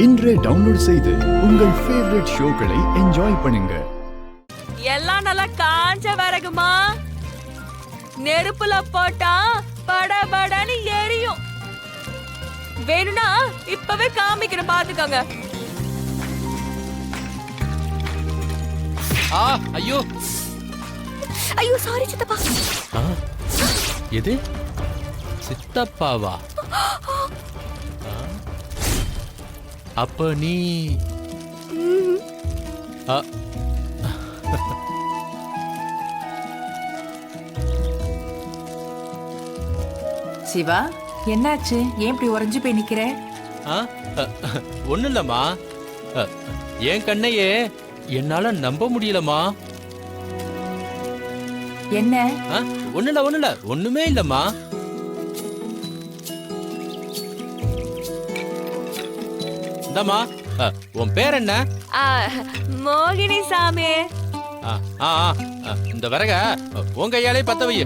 இன்றே டவுன்லோட் செய்து உங்கள் ஃபேவரட் ஷோக்களை என்ஜாய் பண்ணுங்க. எல்லாம் நல்லா காஞ்ச விறகுமா, நெருப்புல போட்டா படபடன்னு எரியும். வேணும்னா இப்பவே காமிக்கிறேன், பாத்துக்கோங்க. ஐயோ ஐயோ, சாரி சித்தப்பா. எது சித்தப்பாவா? அப்ப நீ சிவா, என்னாச்சு? ஏன் இப்படி உறைஞ்சு போய் நிக்கிற? ஒண்ணு இல்லம்மா, என் கண்ணையே என்னால நம்ப முடியலம்மா. என்ன? ஒண்ணு இல்ல ஒண்ணுமே இல்லம்மா. இந்தம்மா, உன் பேர் என்ன? மோகினி சாமி. இந்த விறக உன் கையாலே பத்த வை.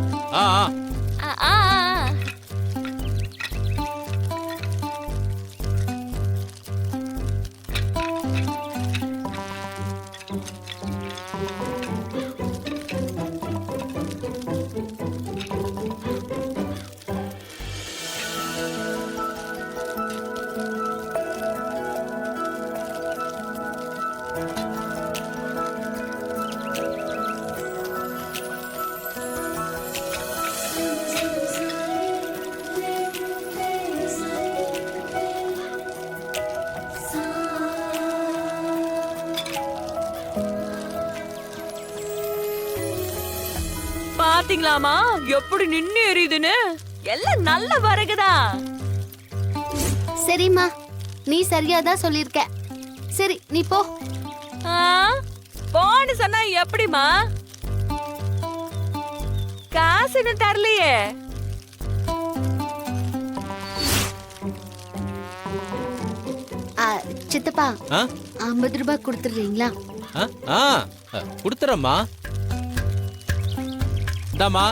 பாத்தீங்களாமா எப்படி நின்னு எரியுதுன்னு? எல்லாம் நல்ல வரகுதான். சரிம்மா, நீ சரியாதான் சொல்லிருக்க. சரி, நீ போ. போன்னு சொன்னா எப்படிமா? காசுன்னு தரலையே. சித்தப்பா, 50 ரூபாய் கொடுத்துடுறீங்களா? கொடுத்துறம்மா. இந்தாமா,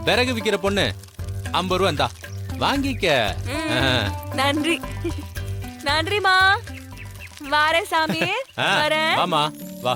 விறகு விக்கிற பொண்ணு, 50 ரூபா இந்தா, வாங்கிக்க. நன்றி நன்றிமா. வாரே சாமி, வரேன். வாமா, வா.